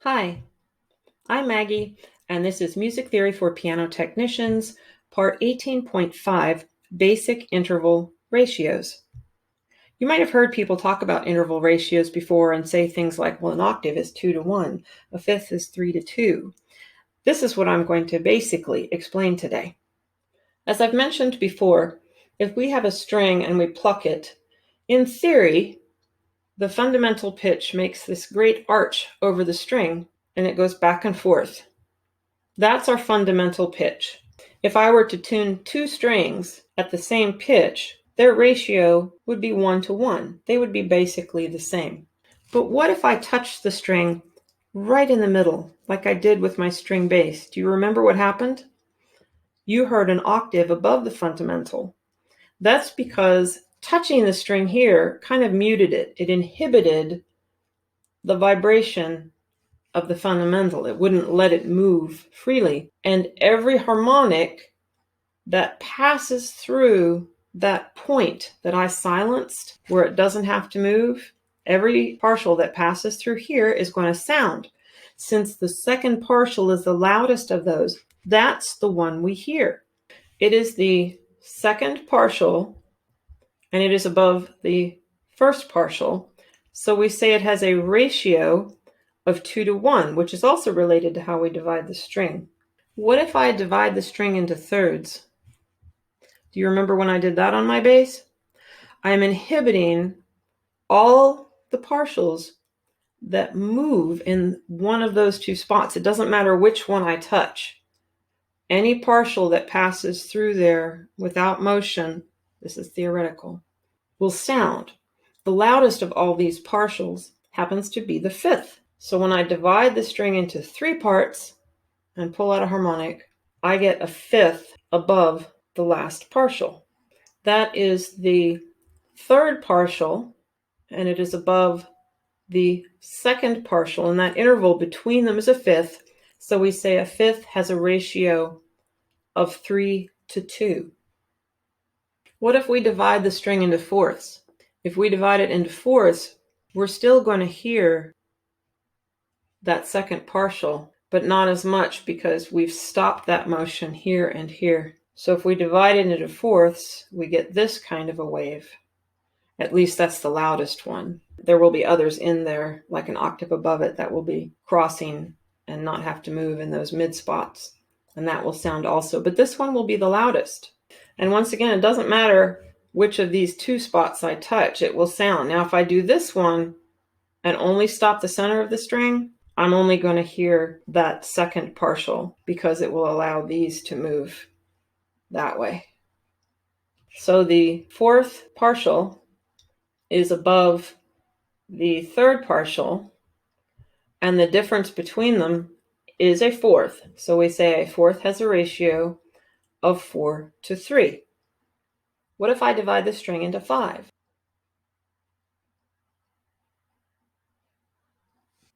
Hi, I'm Maggie, and this is Music Theory for Piano Technicians, Part 18.5, Basic Interval Ratios. You might have heard people talk about interval ratios before and say things like, well, an octave is 2 to 1, a fifth is 3 to 2. This is what I'm going to basically explain today. As I've mentioned before, if we have a string and we pluck it, in theory, the fundamental pitch makes this great arch over the string, and it goes back and forth. That's our fundamental pitch. If I were to tune two strings at the same pitch, their ratio would be 1 to 1. They would be basically the same. But what if I touched the string right in the middle, like I did with my string bass? Do you remember what happened? You heard an octave above the fundamental. That's because touching the string here kind of muted it. It inhibited the vibration of the fundamental. It wouldn't let it move freely. And every harmonic that passes through that point that I silenced, where it doesn't have to move, every partial that passes through here is going to sound. Since the second partial is the loudest of those, that's the one we hear. It is the second partial, and it is above the first partial. So we say it has a ratio of 2 to 1, which is also related to how we divide the string. What if I divide the string into thirds? Do you remember when I did that on my bass? I'm inhibiting all the partials that move in one of those two spots. It doesn't matter which one I touch. Any partial that passes through there without motion, this is theoretical, will sound. The loudest of all these partials happens to be the fifth. So when I divide the string into three parts and pull out a harmonic, I get a fifth above the last partial. That is the third partial, and it is above the second partial, and that interval between them is a fifth. So we say a fifth has a ratio of 3 to 2. What if we divide the string into fourths? If we divide it into fourths, we're still going to hear that second partial, but not as much because we've stopped that motion here and here. So if we divide it into fourths, we get this kind of a wave. At least that's the loudest one. There will be others in there, like an octave above it, that will be crossing and not have to move in those mid spots. And that will sound also. But this one will be the loudest. And once again, it doesn't matter which of these two spots I touch, it will sound. Now, if I do this one and only stop the center of the string, I'm only going to hear that second partial because it will allow these to move that way. So the fourth partial is above the third partial, and the difference between them is a fourth. So we say a fourth has a ratio of 4 to 3. What if I divide the string into 5?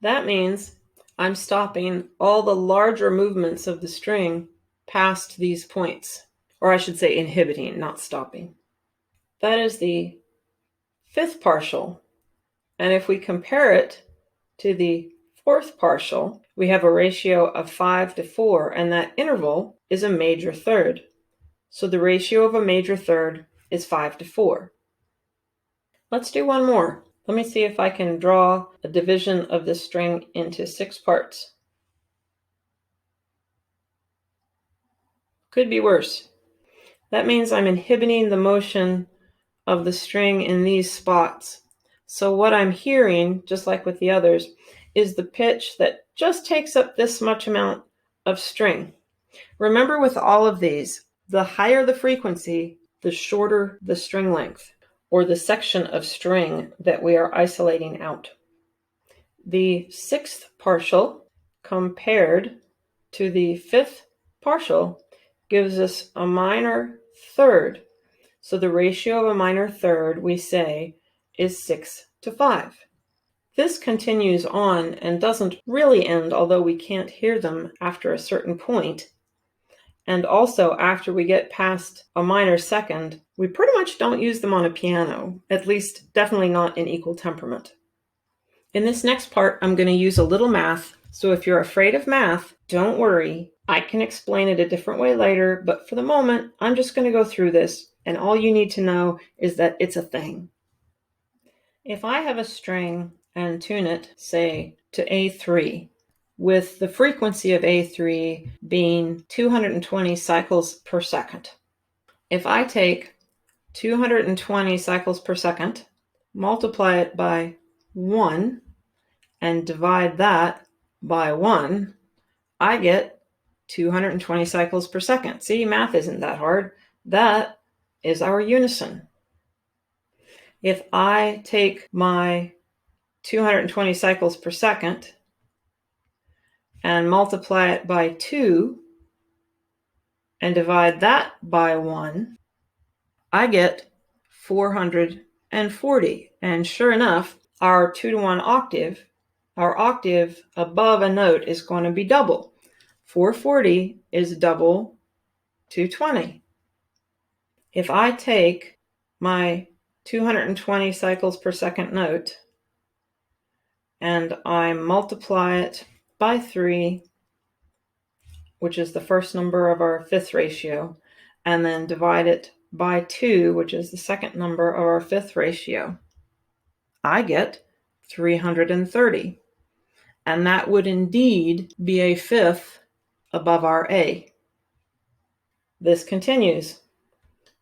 That means I'm stopping all the larger movements of the string past these points. Or I should say inhibiting, not stopping. That is the fifth partial. And if we compare it to the fourth partial, we have a ratio of 5 to 4, and that interval is a major third. So the ratio of a major third is 5 to 4. Let's do one more. Let me see if I can draw a division of this string into 6 parts. Could be worse. That means I'm inhibiting the motion of the string in these spots. So what I'm hearing, just like with the others, is the pitch that just takes up this much amount of string. Remember, with all of these, the higher the frequency, the shorter the string length, or the section of string that we are isolating out. The sixth partial compared to the fifth partial gives us a minor third. So the ratio of a minor third, we say, is 6 to 5. This continues on and doesn't really end, although we can't hear them after a certain point. And also, after we get past a minor second, we pretty much don't use them on a piano, at least definitely not in equal temperament. In this next part, I'm going to use a little math So if you're afraid of math, don't worry. I can explain it a different way later, but for the moment, I'm just going to go through this, and all you need to know is that it's a thing. If I have a string and tune it, say, to A3, with the frequency of A3 being 220 cycles per second. If I take 220 cycles per second, multiply it by 1, and divide that by 1, I get 220 cycles per second. See, math isn't that hard. That is our unison. If I take my 220 cycles per second and multiply it by 2 and divide that by 1, I get 440. And sure enough, our 2-to-1 octave, our octave above a note is going to be double. 440 is double 220. If I take my 220 cycles per second note and I multiply it by 3, which is the first number of our fifth ratio, and then divide it by 2, which is the second number of our fifth ratio, I get 330. And that would indeed be a fifth above our A. This continues.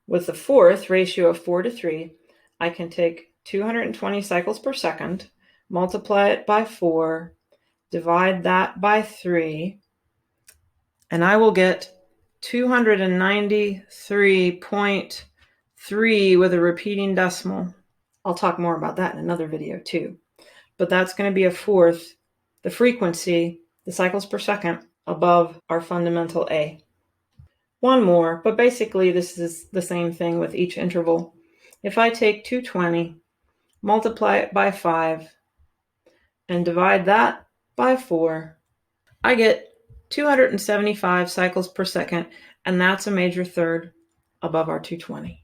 With the fourth ratio of 4 to 3, I can take 220 cycles per second, multiply it by 4, divide that by 3, and I will get 293.3 with a repeating decimal. I'll talk more about that in another video too. But that's going to be a fourth, the frequency, the cycles per second, above our fundamental A. One more, but basically this is the same thing with each interval. If I take 220, multiply it by 5, and divide that by 4, I get 275 cycles per second, and that's a major third above our 220.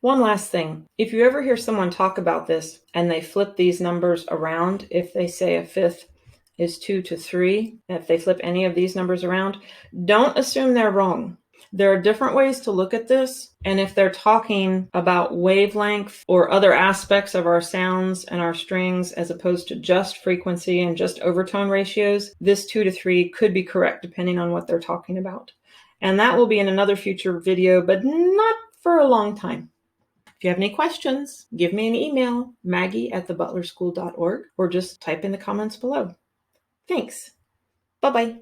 One last thing, if you ever hear someone talk about this and they flip these numbers around, if they say a fifth is 2 to 3, if they flip any of these numbers around, don't assume they're wrong. There are different ways to look at this, and if they're talking about wavelength or other aspects of our sounds and our strings as opposed to just frequency and just overtone ratios, this 2 to 3 could be correct depending on what they're talking about. And that will be in another future video, but not for a long time. If you have any questions, give me an email, maggie@thebutlerschool.org, or just type in the comments below. Thanks. Bye-bye.